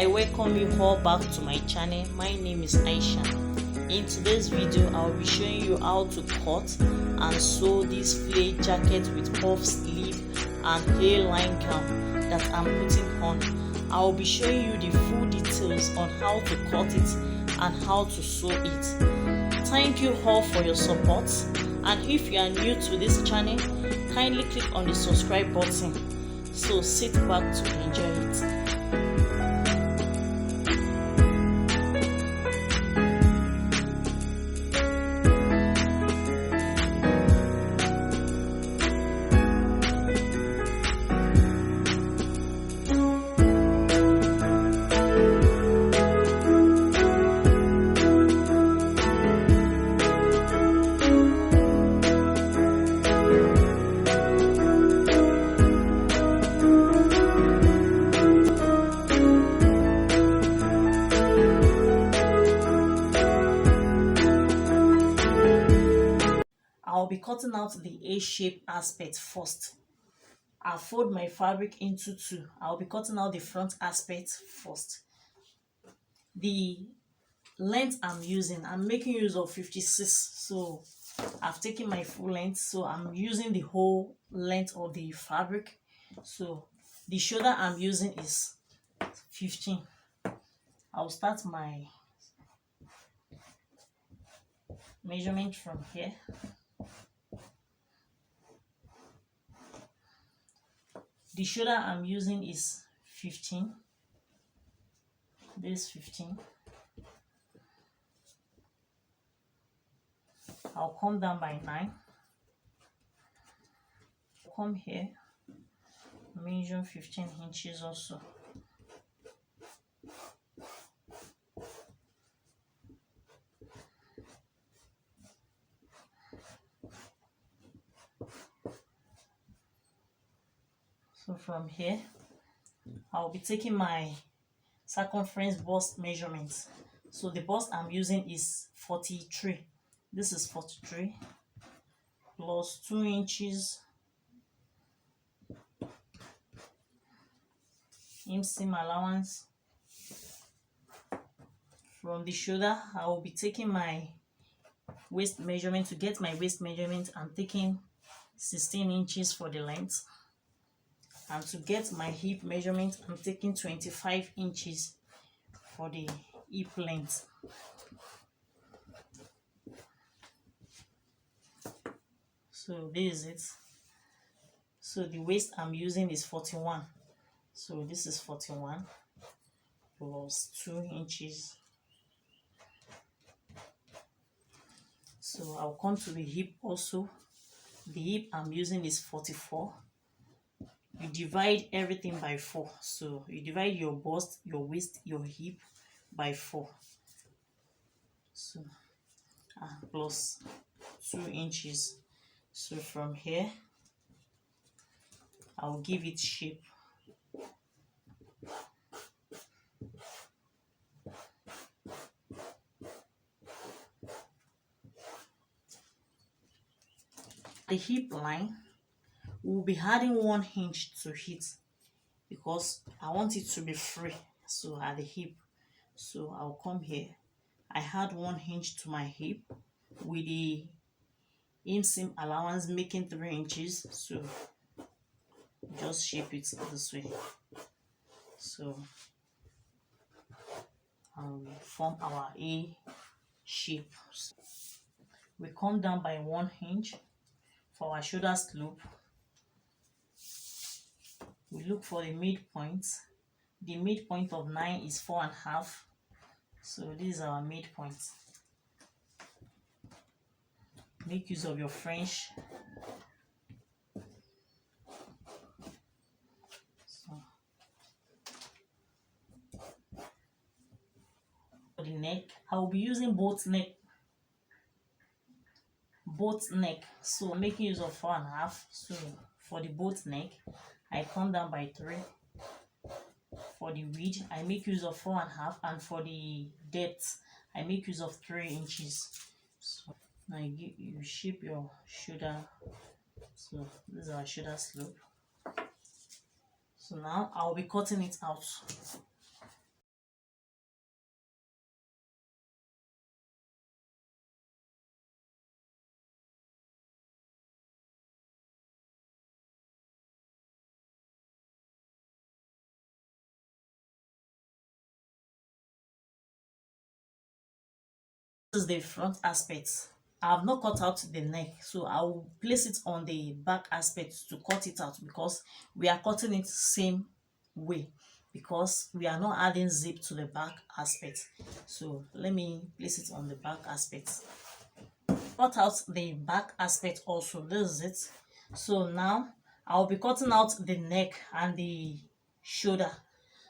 I welcome you all back to my channel. My name is Aisha. In today's video, I will be showing you how to cut and sew this flared jacket with puff sleeve and hairline gown that I'm putting on. I will be showing you the full details on how to cut it and how to sew it. Thank you all for your support, and if you are new to this channel, kindly click on the subscribe button. So sit back to enjoy it. I'll be cutting out the A-shape aspect first. I'll fold my fabric into two. I'll be cutting out the front aspect first. The length I'm using, I'm making use of 56. So I've taken my full length. So I'm using the whole length of the fabric. So the shoulder I'm using is 15. I'll start my measurement from here. The shoulder I'm using is 15. This 15. I'll come down by 9. Come here, measure 15 inches also. So from here, I'll be taking my circumference bust measurements. So the bust I'm using is 43. This is 43 plus 2 inches inseam allowance. From the shoulder, I will be taking my waist measurement. To get my waist measurement, I'm taking 16 inches for the length. And to get my hip measurement, I'm taking 25 inches for the hip length. So this is it. So the waist I'm using is 41. So this is 41 plus 2 inches. So I'll come to the hip also. The hip I'm using is 44. You divide everything by 4. So you divide your bust, your waist, your hip by 4. So plus 2 inches. So from here, I'll give it shape. The hip line, we'll be adding 1 inch to it because I want it to be free. So at the hip, so I'll come here. I add 1 inch to my hip with the inseam allowance making 3 inches. So just shape it this way. So we form our A shape. We come down by 1 inch for our shoulder slope. We look for the midpoint. The midpoint of 9 is 4.5. So this is our midpoint. Make use of your French. So for the neck, I will be using both neck. So making use of 4.5. So for the both neck, I come down by 3. For the width, I make use of 4.5, and for the depth, I make use of 3 inches. So now you shape your shoulder. So this is our shoulder slope. So now I'll be cutting it out. This is the front aspect. I have not cut out the neck, so I will place it on the back aspect to cut it out, because we are cutting it same way, because we are not adding zip to the back aspect. So let me place it on the back aspect. Cut out the back aspect also. This is it. So now I'll be cutting out the neck and the shoulder.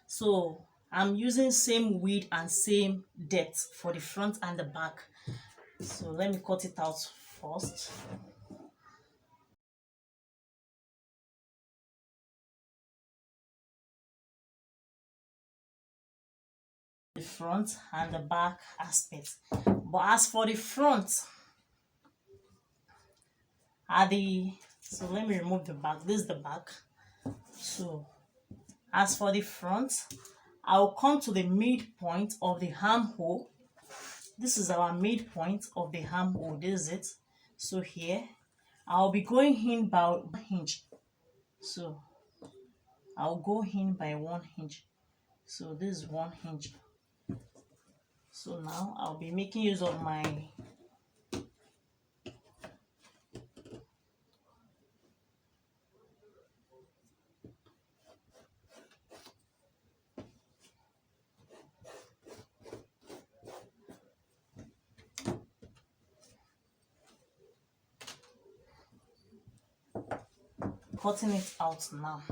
So I'm using same width and same depth for the front and the back. So let me cut it out first. The front and the back aspect. But as for the front, so let me remove the back. This is the back. So as for the front, I'll come to the midpoint of the armhole. This is our midpoint of the armhole. This is it. So here I'll be going in by 1 inch. So I'll go in by 1 inch. So this is 1 inch. So now I'll be making use of my cutting it out now.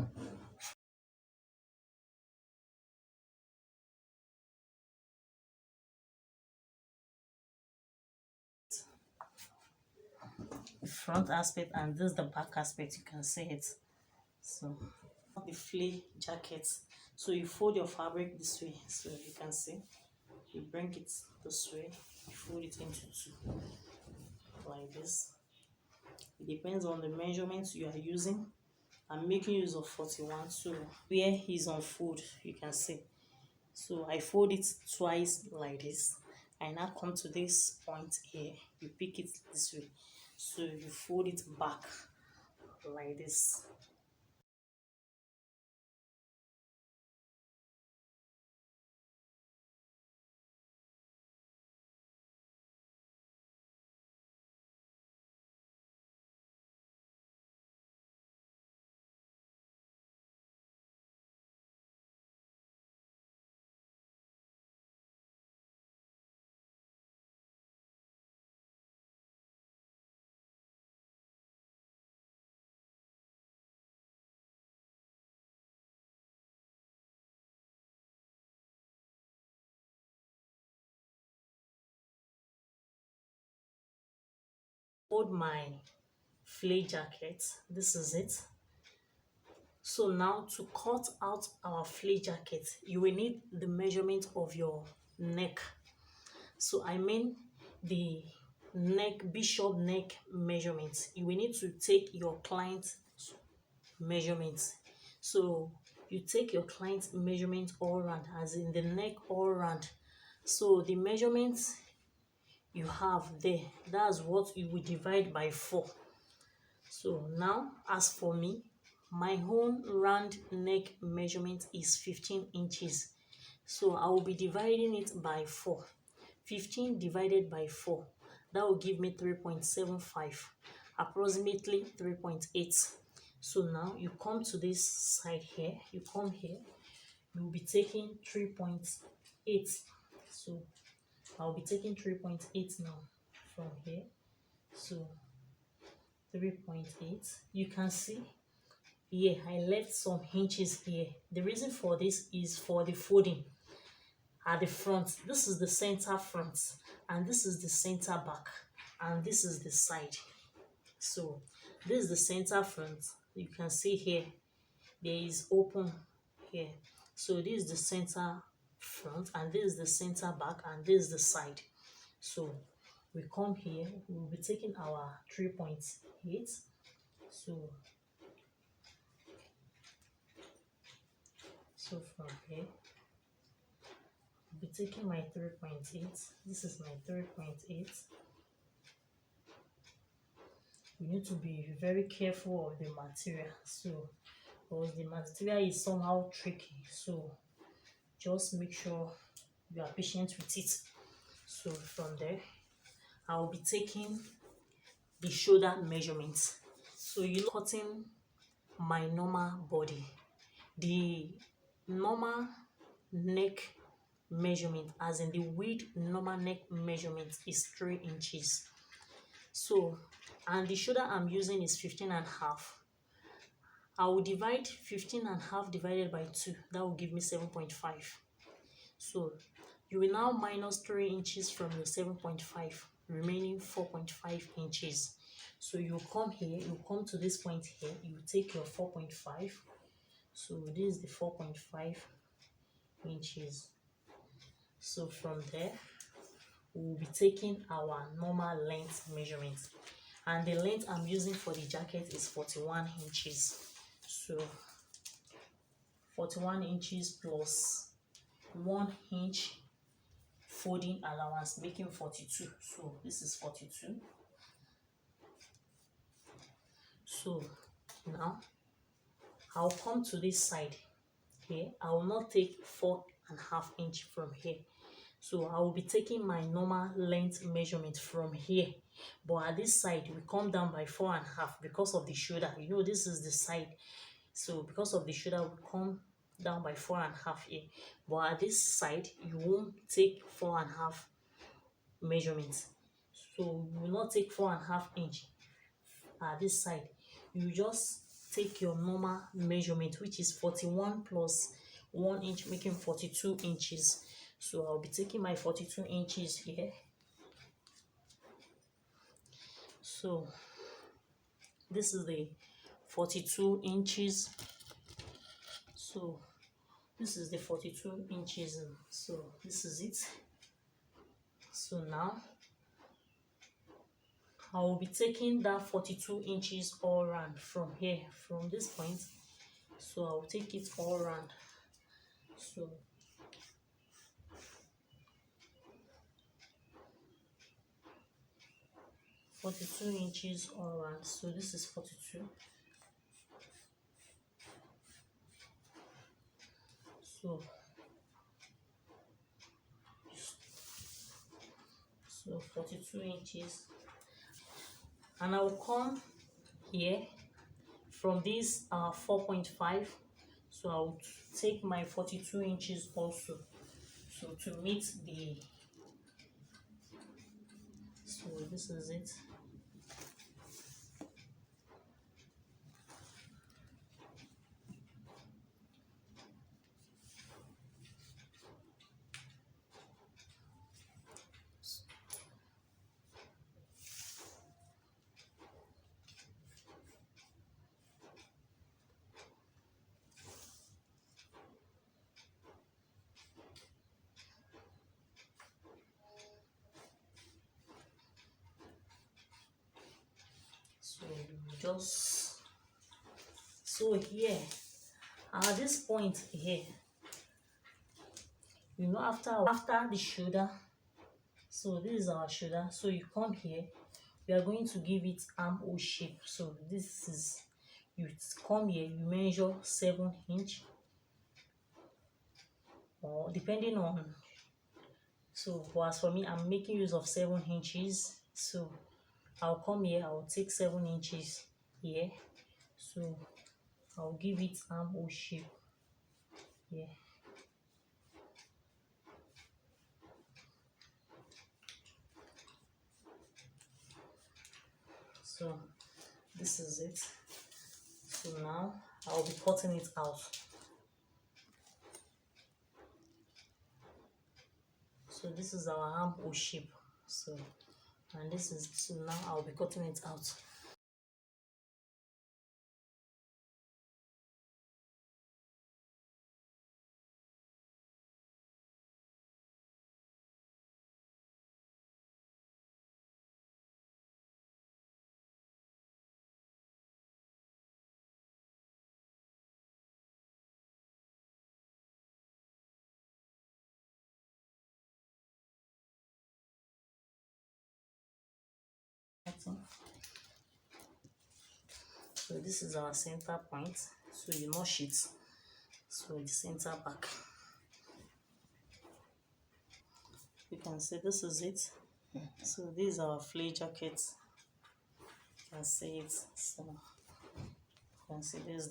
The front aspect, and this is the back aspect. You can see it. So the flea jacket. So you fold your fabric this way, so you can see. You bring it this way, you fold it into two like this. It depends on the measurements you are using. I'm making use of 41, so where is on fold, you can see. So I fold it twice like this. I now come to this point here, you pick it this way, so you fold it back like this. Fold my flea jacket. This is it. So now to cut out our flea jacket, you will need the measurement of your neck. So I mean the bishop neck measurements. You will need to take your client's measurements. So you take your client's measurement all round, as in the neck all round. So the measurements you have there, that's what you will divide by 4. So now, as for me, my own round neck measurement is 15 inches. So I will be dividing it by 4. 15 divided by 4, that will give me 3.75, approximately 3.8. So now you come to this side here, you come here, you will be taking 3.8. So I'll be taking 3.8 now from here. So 3.8. You can see here I left some inches here. The reason for this is for the folding at the front. This is the center front, and this is the center back, and this is the side. So this is the center front. You can see here there is open here. So this is the center front, and this is the center back, and this is the side. So we come here, we'll be taking our 3.8. So from here, I'll be taking my 3.8. This is my 3.8. We need to be very careful of the material, so because the material is somehow tricky. So just make sure you are patient with it. So from there, I'll be taking the shoulder measurements. So you know, cutting my normal body, the normal neck measurement, as in the width normal neck measurement, is 3 inches. So, and the shoulder I'm using is 15.5. I will divide 15.5 divided by 2. That will give me 7.5. So you will now minus 3 inches from your 7.5, remaining 4.5 inches. So you come here, you come to this point here, you take your 4.5. So this is the 4.5 inches. So from there, we'll be taking our normal length measurement. And the length I'm using for the jacket is 41 inches. So 41 inches plus 1 inch folding allowance, making 42. So this is 42. So now I'll come to this side here. I will not take 4.5 inch from here. So I will be taking my normal length measurement from here, but at this side we come down by 4.5 because of the shoulder. You know, this is the side, so because of the shoulder we come down by 4.5 here, but at this side you won't take 4.5 measurements. So you will not take 4.5 inch at this side. You just take your normal measurement, which is 41 plus 1 inch, making 42 inches. So I'll be taking my 42 inches here. So this is the 42 inches. So this is the 42 inches. So this is it. So now I will be taking that 42 inches all around from here, from this point. So I'll take it all around. So (42 inches all around). So this is 42. So 42 inches, and I will come here from this 4.5. So I'll take my 42 inches also, so to meet the, so this is it. So just, so here at this point here, you know, after the shoulder, so this is our shoulder. So you come here, we are going to give it armhole shape. So this is, you come here, you measure 7 inch, or depending on, so as for me, I'm making use of 7 inches. So I'll come here, I'll take 7 inches here. So I'll give it armhole shape here. So this is it. So now I'll be cutting it out. So this is our armhole shape. So, and this is, so now I'll be cutting it out. So this is our center point. So you notch it. So the center back. You can see this is it. So these are our flare jackets. You can see it. So you can see this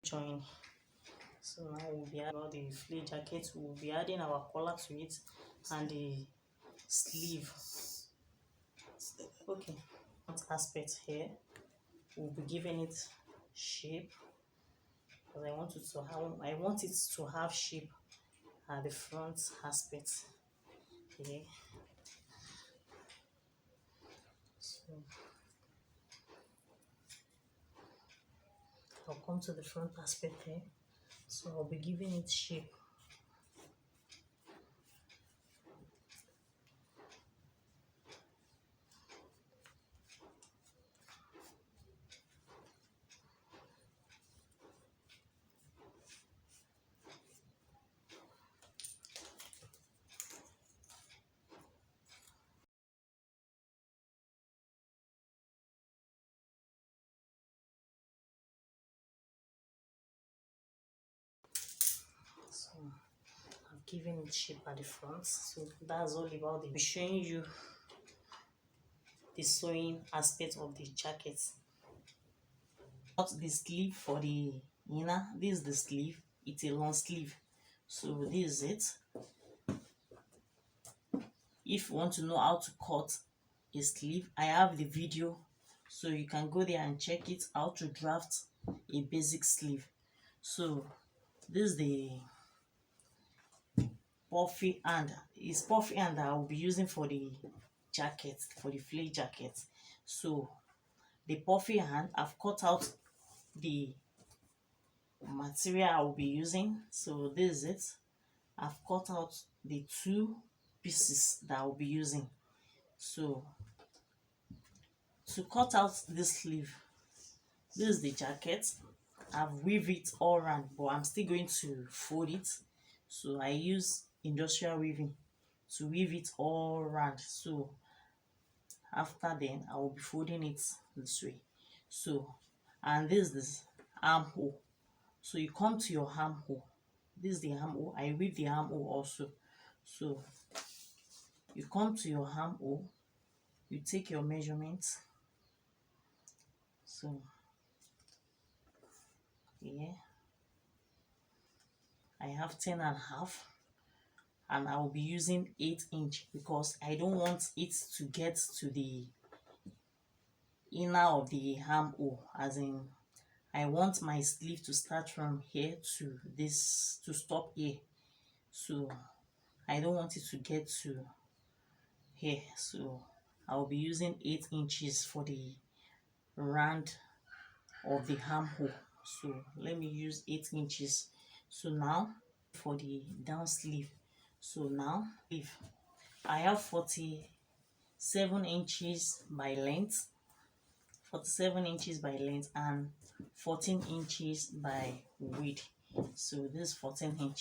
join. So now we'll be adding all the flare jacket. We'll be adding our collar to it and the sleeve. Okay, aspect here. We'll be giving it shape because I want it to have shape at the front aspect. Okay. So I'll come to the front aspect here. So I'll be giving it shape. So I've given it shape at the front. So that's all about it. I'll be showing you the sewing aspect of the jacket. Not the sleeve for the inner. This is the sleeve. It's a long sleeve. So this is it. If you want to know how to cut a sleeve, I have the video, so you can go there and check it, how to draft a basic sleeve. So this is the puffy hand. It's puffy hand that I will be using for the jacket, for the flare jacket. So the puffy hand, I've cut out the material I will be using. So this is it. I've cut out the two pieces that I will be using. So to cut out this sleeve, this is the jacket. I've weaved it all around, but I'm still going to fold it. So I use industrial weaving to weave it all around. So after then I will be folding it this way. So, and this is armhole. So you come to your armhole. This is the armhole. I weave the armhole also. So you come to your armhole, you take your measurements. So yeah, I have 10.5, and I will be using 8" because I don't want it to get to the inner of the armhole, as in I want my sleeve to start from here to this, to stop here. So I don't want it to get to here. So I'll be using 8" for the round of the armhole. So let me use 8". So now for the down sleeve. So now if I have 47" by length, 47" by length and 14" by width. So this is 14".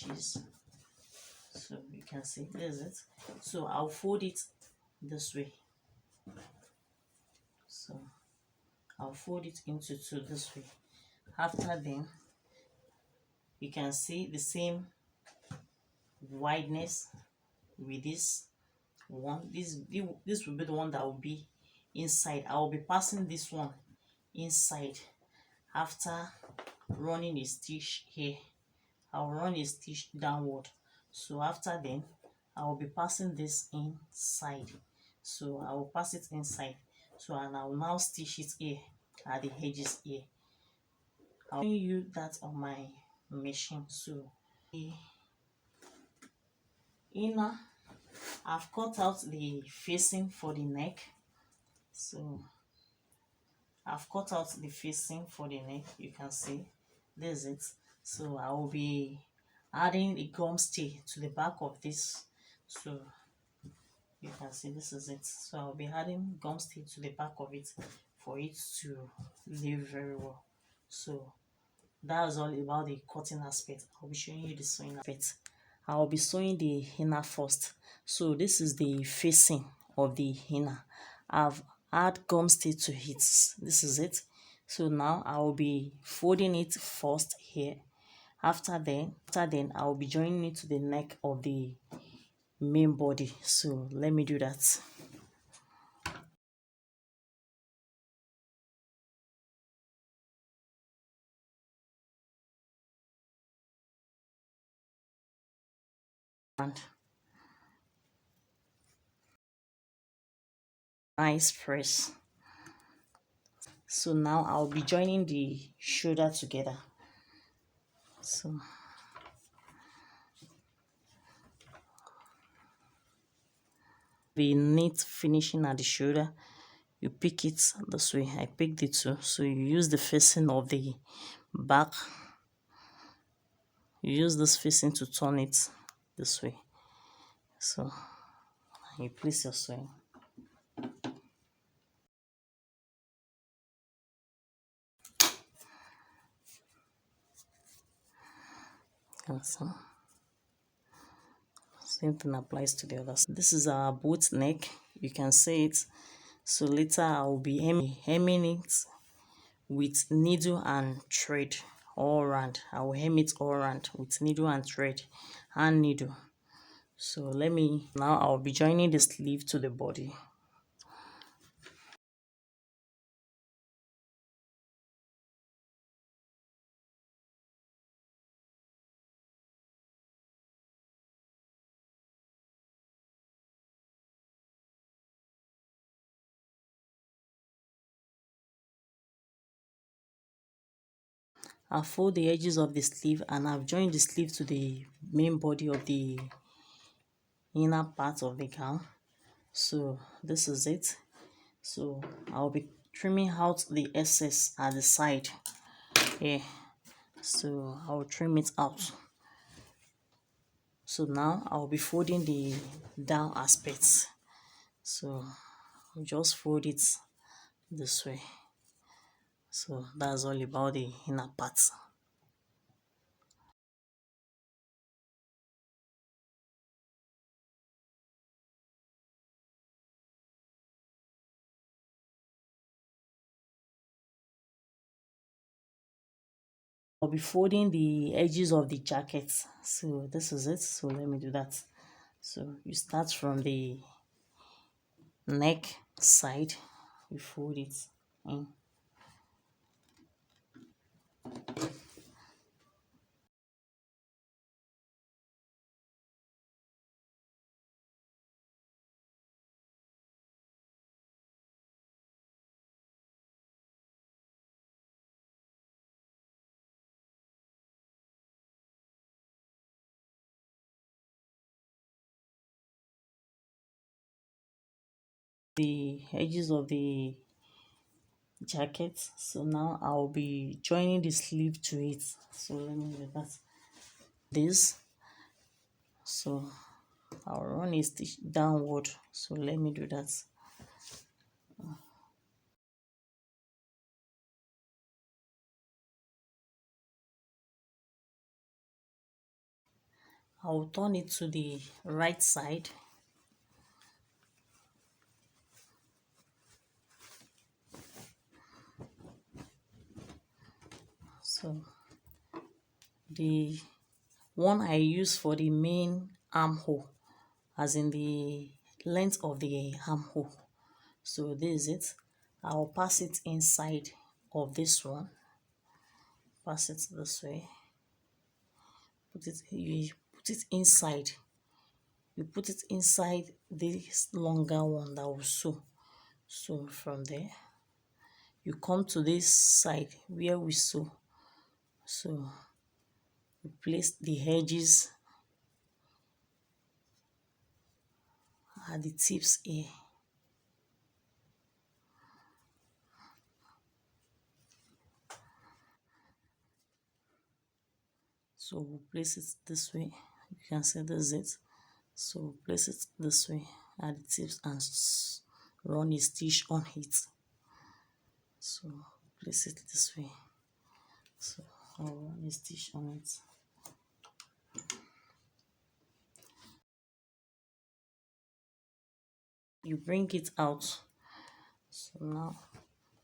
So you can see this is it. So I'll fold it this way. So I'll fold it into two this way. After then, you can see the same wideness with this one. This will be the one that will be inside. I will be passing this one inside after running a stitch here. I'll run a stitch downward. So after then I will be passing this inside. So I will pass it inside. So and I will now stitch it here at the edges here. I'll show you that on my machine. So the inner, I've cut out the facing for the neck. So I've cut out the facing for the neck. You can see this is it. So I will be adding a gum stay to the back of this. So you can see this is it. So I'll be adding gum stay to the back of it for it to lay very well. So that's all about the cutting aspect. I'll be showing you the sewing aspect. I'll be sewing the inner first. So this is the facing of the inner. I've add gum stitch to it. This is it. So now I will be folding it first here. After then I will be joining it to the neck of the main body. So let me do that. And nice press. So now I'll be joining the shoulder together. So the neat finishing at the shoulder, you pick it this way. I picked it too. So you use the facing of the back, you use this facing to turn it this way. So you place your sewing. So same thing applies to the other side. This is our boot neck, you can see it. So later I will be hemming it with needle and thread all around. I will hem it all around with needle and thread and needle. So now I'll be joining the sleeve to the body. I'll fold the edges of the sleeve and I've joined the sleeve to the main body of the inner part of the gown. So this is it. So I'll be trimming out the excess at the side here. So I'll trim it out. So now I'll be folding the down aspects. So just fold it this way. So that's all about the inner parts. I'll be folding the edges of the jacket. So this is it. So let me do that. So you start from the neck side, you fold it in. The edges of the jacket. So now I'll be joining the sleeve to it. So let me do that. This. So I'll run a stitch downward. So let me do that. I'll turn it to the right side. So the one I use for the main armhole, as in the length of the armhole. So this is it. I'll pass it inside of this one. Pass it this way. You put it inside. You put it inside this longer one that will sew. So from there, you come to this side where we sew. So you place the edges at the tips here. So we'll place it this way. You can see this is it. So place it this way at the tips and run a stitch on it. So place it this way. So I'll run a stitch on it. You bring it out. So now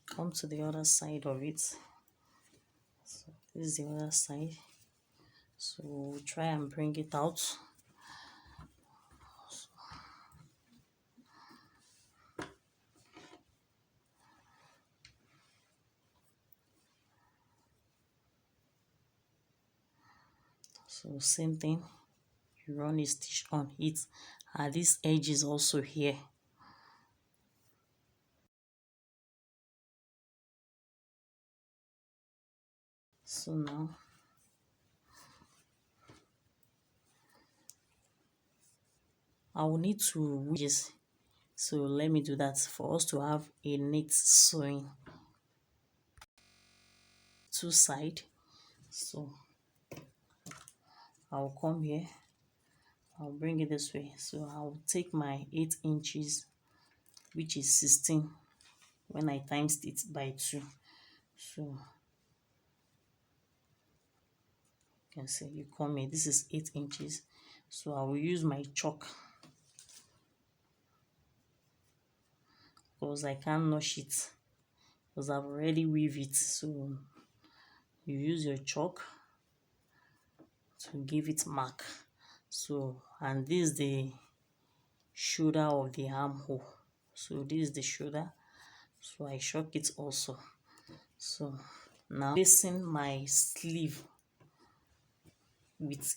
come to the other side of it. So this is the other side. So we'll try and bring it out. So same thing, you run a stitch on it, and this edge is also here. So now I will need to wedges. So let me do that for us to have a neat sewing two side. So I'll come here, I'll bring it this way. So I'll take my 8 inches, which is 16 when I times it by 2. So you can see you come here, this is 8 inches. So I will use my chalk because I can't notch it because I've already weave it. So you use your chalk to give it mark. So, and this is the shoulder of the armhole. So this is the shoulder, so I chalk it also. So now placing my sleeve with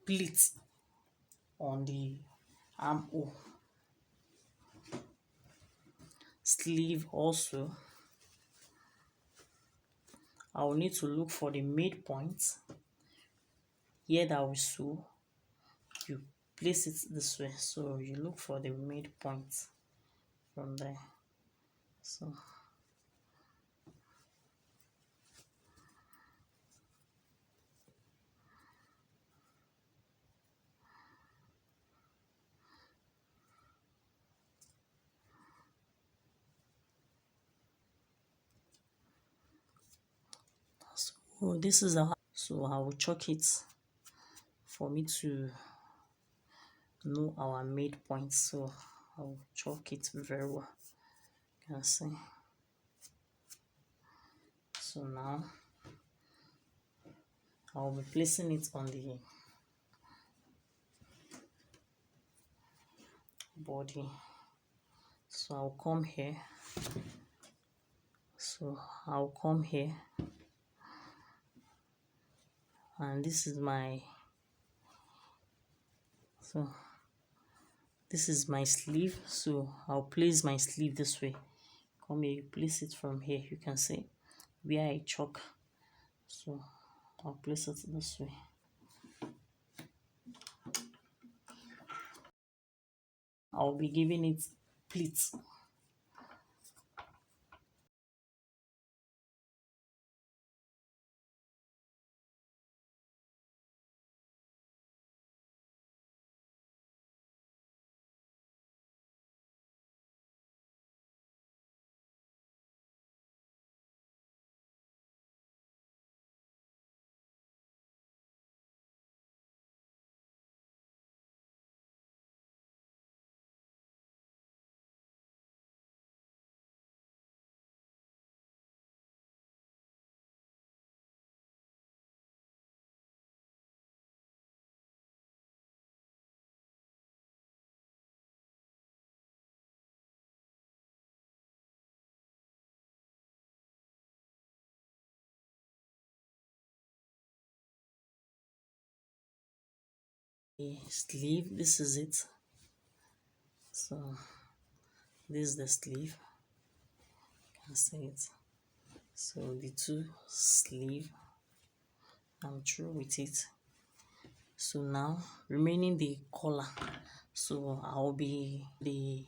pleats on the armhole. Sleeve also, I will need to look for the midpoint here that we sew. You place it this way, so you look for the midpoint from there. So this is how, so I will chalk it for me to know our midpoint. So I will chalk it very well, you can see. So now I'll be placing it on the body. So I'll come here, so I'll come here, and this is my, so this is my sleeve. So I'll place my sleeve this way. Come here, you place it from here, you can see where I chalk. So I'll place it this way. I'll be giving it pleats. The sleeve, this is it. So this is the sleeve, you can see it. So the two sleeve, I'm through with it. So now remaining the collar, so I'll be the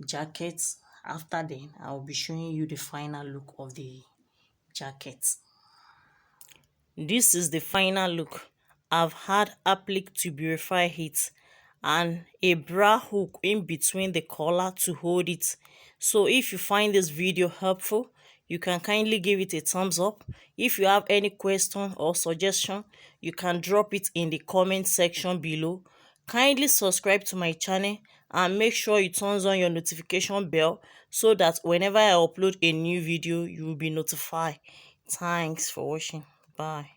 jacket. After then I'll be showing you the final look of the jacket. This is the final look. I've had applique to purify it and a bra hook in between the collar to hold it. So if you find this video helpful, you can kindly give it a thumbs up. If you have any question or suggestion, you can drop it in the comment section below. Kindly subscribe to my channel and make sure you turn on your notification bell so that whenever I upload a new video, you will be notified. Thanks for watching. Bye.